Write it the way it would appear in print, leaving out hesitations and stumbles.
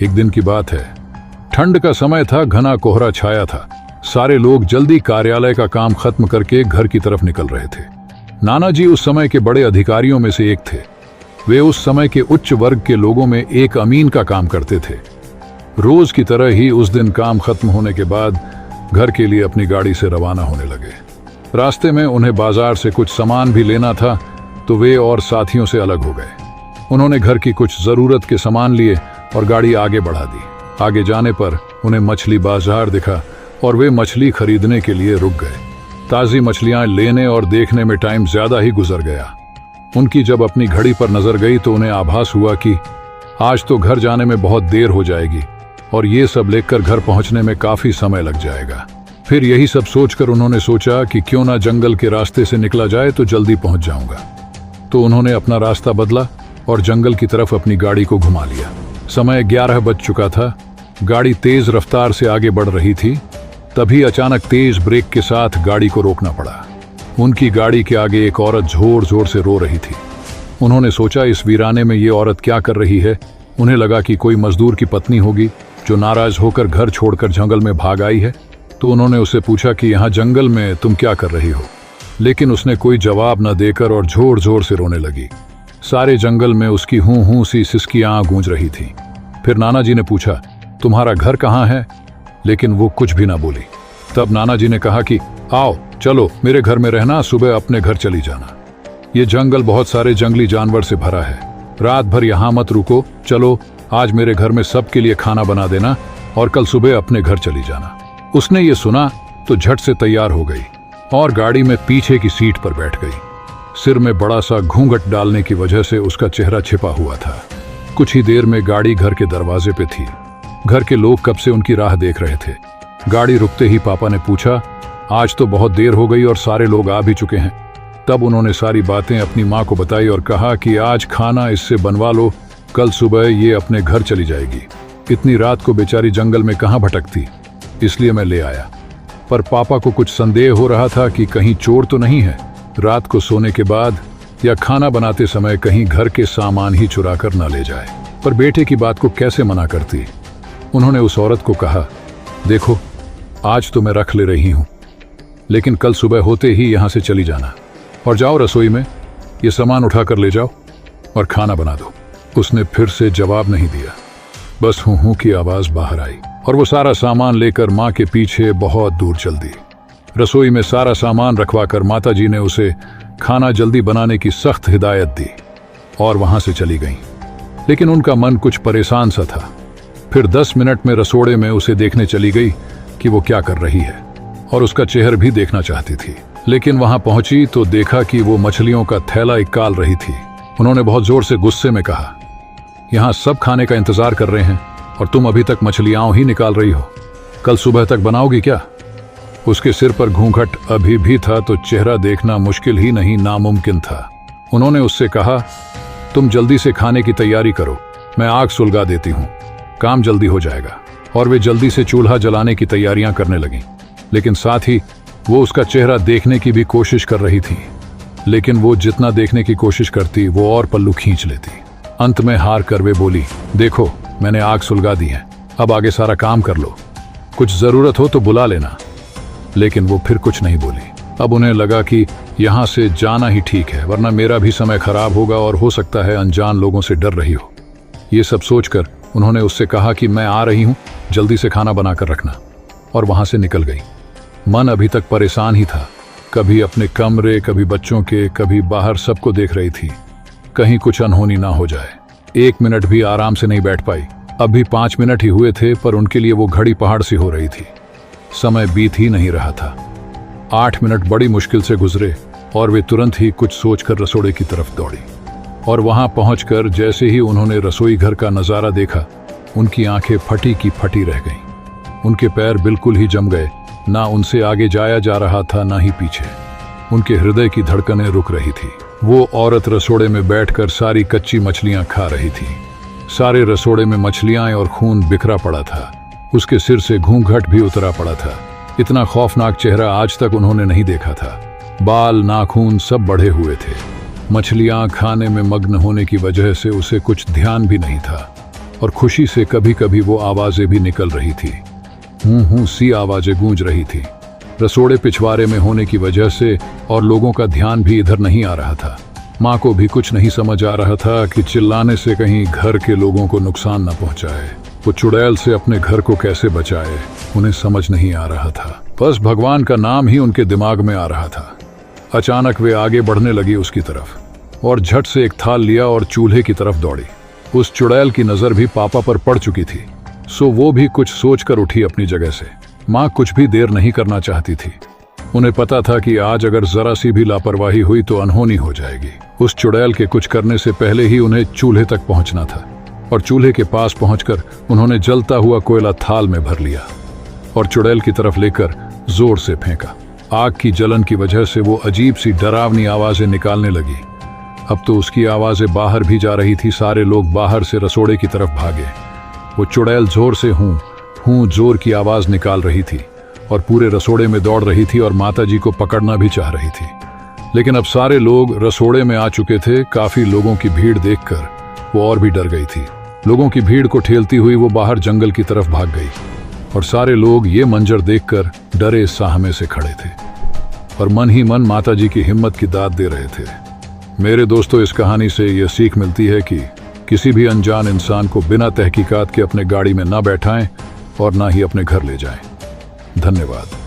एक दिन की बात है। ठंड का समय था, घना कोहरा छाया था। सारे लोग जल्दी कार्यालय का काम खत्म करके घर की तरफ निकल रहे थे। नाना जी उस समय के बड़े अधिकारियों में से एक थे। वे उस समय के उच्च वर्ग के लोगों में एक अमीन का काम करते थे। रोज की तरह ही उस दिन काम खत्म होने के बाद घर के लिए अपनी गाड़ी से रवाना होने लगे। रास्ते में उन्हें बाजार से कुछ सामान भी लेना था, तो वे और साथियों से अलग हो गए। उन्होंने घर की कुछ जरूरत के सामान लिए और गाड़ी आगे बढ़ा दी। आगे जाने पर उन्हें मछली बाजार दिखा और वे मछली खरीदने के लिए रुक गए। ताज़ी मछलियां लेने और देखने में टाइम ज्यादा ही गुजर गया। उनकी जब अपनी घड़ी पर नजर गई तो उन्हें आभास हुआ कि आज तो घर जाने में बहुत देर हो जाएगी और ये सब लेकर घर पहुंचने में काफी समय लग जाएगा। फिर यही सब सोचकर उन्होंने सोचा कि क्यों ना जंगल के रास्ते से निकला जाए तो जल्दी पहुंच जाऊंगा। तो उन्होंने अपना रास्ता बदला और जंगल की तरफ अपनी गाड़ी को घुमा लिया। समय 11 बज चुका था। गाड़ी तेज रफ्तार से आगे बढ़ रही थी। तभी अचानक तेज ब्रेक के साथ गाड़ी को रोकना पड़ा। उनकी गाड़ी के आगे एक औरत जोर जोर से रो रही थी। उन्होंने सोचा इस वीराने में ये औरत क्या कर रही है। उन्हें लगा कि कोई मजदूर की पत्नी होगी जो नाराज होकर घर छोड़कर जंगल में भाग आई है। तो उन्होंने उससे पूछा कि यहाँ जंगल में तुम क्या कर रही हो, लेकिन उसने कोई जवाब न देकर और जोर जोर से रोने लगी। सारे जंगल में उसकी हूं हूं सी सिसकियां गूंज रही थी। फिर नाना जी ने पूछा, तुम्हारा घर कहाँ है? लेकिन वो कुछ भी ना बोली। तब नाना जी ने कहा कि आओ चलो मेरे घर में रहना, सुबह अपने घर चली जाना। ये जंगल बहुत सारे जंगली जानवर से भरा है, रात भर यहाँ मत रुको। चलो आज मेरे घर में सबके लिए खाना बना देना और कल सुबह अपने घर चली जाना। उसने ये सुना तो झट से तैयार हो गई और गाड़ी में पीछे की सीट पर बैठ गई। सिर में बड़ा सा घूंघट डालने की वजह से उसका चेहरा छिपा हुआ था। कुछ ही देर में गाड़ी घर के दरवाजे पे थी। घर के लोग कब से उनकी राह देख रहे थे। गाड़ी रुकते ही पापा ने पूछा, आज तो बहुत देर हो गई और सारे लोग आ भी चुके हैं। तब उन्होंने सारी बातें अपनी माँ को बताई और कहा कि आज खाना इससे बनवा लो, कल सुबह ये अपने घर चली जाएगी। इतनी रात को बेचारी जंगल में कहाँ भटकती, इसलिए मैं ले आया। पर पापा को कुछ संदेह हो रहा था कि कहीं चोर तो नहीं है। रात को सोने के बाद या खाना बनाते समय कहीं घर के सामान ही चुरा कर न ले जाए। पर बेटे की बात को कैसे मना करती। उन्होंने उस औरत को कहा, देखो आज तो मैं रख ले रही हूं, लेकिन कल सुबह होते ही यहां से चली जाना और जाओ रसोई में ये सामान उठाकर ले जाओ और खाना बना दो। उसने फिर से जवाब नहीं दिया, बस हूं हूं की आवाज बाहर आई और वो सारा सामान लेकर माँ के पीछे बहुत दूर चल दी। रसोई में सारा सामान रखवाकर माता जी ने उसे खाना जल्दी बनाने की सख्त हिदायत दी और वहां से चली गईं। लेकिन उनका मन कुछ परेशान सा था। फिर 10 मिनट में रसोड़े में उसे देखने चली गई कि वो क्या कर रही है और उसका चेहरा भी देखना चाहती थी। लेकिन वहां पहुंची तो देखा कि वो मछलियों का थैला निकाल रही थी। उन्होंने बहुत जोर से गुस्से में कहा, यहाँ सब खाने का इंतजार कर रहे हैं और तुम अभी तक मछलियां ही निकाल रही हो, कल सुबह तक बनाओगी क्या? उसके सिर पर घूंघट अभी भी था तो चेहरा देखना मुश्किल ही नहीं नामुमकिन था। उन्होंने उससे कहा, तुम जल्दी से खाने की तैयारी करो, मैं आग सुलगा देती हूँ, काम जल्दी हो जाएगा। और वे जल्दी से चूल्हा जलाने की तैयारियां करने लगीं। लेकिन साथ ही वो उसका चेहरा देखने की भी कोशिश कर रही थी। लेकिन वो जितना देखने की कोशिश करती वो और पल्लू खींच लेती। अंत में हार कर वे बोली, देखो मैंने आग सुलगा दी है, अब आगे सारा काम कर लो, कुछ जरूरत हो तो बुला लेना। लेकिन वो फिर कुछ नहीं बोली। अब उन्हें लगा कि यहाँ से जाना ही ठीक है, वरना मेरा भी समय खराब होगा और हो सकता है अनजान लोगों से डर रही हो। ये सब सोचकर उन्होंने उससे कहा कि मैं आ रही हूँ, जल्दी से खाना बनाकर रखना, और वहां से निकल गई। मन अभी तक परेशान ही था। कभी अपने कमरे, कभी बच्चों के, कभी बाहर सबको देख रही थी, कहीं कुछ अनहोनी ना हो जाए। 1 मिनट भी आराम से नहीं बैठ पाई। अभी 5 मिनट ही हुए थे पर उनके लिए वो घड़ी पहाड़ सी हो रही थी। समय बीत ही नहीं रहा था। 8 मिनट बड़ी मुश्किल से गुजरे और वे तुरंत ही कुछ सोचकर रसोड़े की तरफ दौड़ी। और वहां पहुंचकर जैसे ही उन्होंने रसोई घर का नजारा देखा, उनकी आंखें फटी की फटी रह गईं। उनके पैर बिल्कुल ही जम गए, ना उनसे आगे जाया जा रहा था ना ही पीछे। उनके हृदय की धड़कनें रुक रही थी। वो औरत रसोड़े में बैठकर सारी कच्ची मछलियां खा रही थी। सारे रसोड़े में मछलियां और खून बिखरा पड़ा था। उसके सिर से घूंघट भी उतरा पड़ा था। इतना खौफनाक चेहरा आज तक उन्होंने नहीं देखा था। बाल, नाखून सब बढ़े हुए थे। मछलियां खाने में मग्न होने की वजह से उसे कुछ ध्यान भी नहीं था। और खुशी से कभी कभी वो आवाजें भी निकल रही थी। हूं सी आवाजें गूंज रही थी। रसोड़े पिछवाड़े में होने की वजह से और लोगों का ध्यान भी इधर नहीं आ रहा था। माँ को भी कुछ नहीं समझ आ रहा था कि चिल्लाने से कहीं घर के लोगों को नुकसान न पहुंचाए। वो चुड़ैल से अपने घर को कैसे बचाए, उन्हें समझ नहीं आ रहा था। बस भगवान का नाम ही उनके दिमाग में आ रहा था। अचानक वे आगे बढ़ने लगी उसकी तरफ और झट से एक थाल लिया और चूल्हे की तरफ दौड़ी। उस चुड़ैल की नजर भी पापा पर पड़ चुकी थी, सो वो भी कुछ सोचकर उठी अपनी जगह से। माँ कुछ भी देर नहीं करना चाहती थी। उन्हें पता था कि आज अगर जरा सी भी लापरवाही हुई तो अनहोनी हो जाएगी। उस चुड़ैल के कुछ करने से पहले ही उन्हें चूल्हे तक पहुंचना था और चूल्हे के पास पहुंचकर उन्होंने जलता हुआ कोयला थाल में भर लिया और चुड़ैल की तरफ लेकर जोर से फेंका। आग की जलन की वजह से वो अजीब सी डरावनी आवाजें निकालने लगी। अब तो उसकी आवाजें बाहर भी जा रही थी। सारे लोग बाहर से रसोड़े की तरफ भागे। वो चुड़ैल जोर से हूं जोर की आवाज निकाल रही थी और पूरे रसोड़े में दौड़ रही थी और माताजी को पकड़ना भी चाह रही थी। लेकिन अब सारे लोग रसोड़े में आ चुके थे। काफी लोगों की भीड़ देखकर वो और भी डर गई थी। लोगों की भीड़ को ठेलती हुई वो बाहर जंगल की तरफ भाग गई और सारे लोग ये मंजर देखकर डरे साहमे से खड़े थे और मन ही मन माताजी की हिम्मत की दाद दे रहे थे। मेरे दोस्तों, इस कहानी से यह सीख मिलती है कि किसी भी अनजान इंसान को बिना तहकीकात के अपने गाड़ी में ना बैठाएं और ना ही अपने घर ले जाएं। धन्यवाद।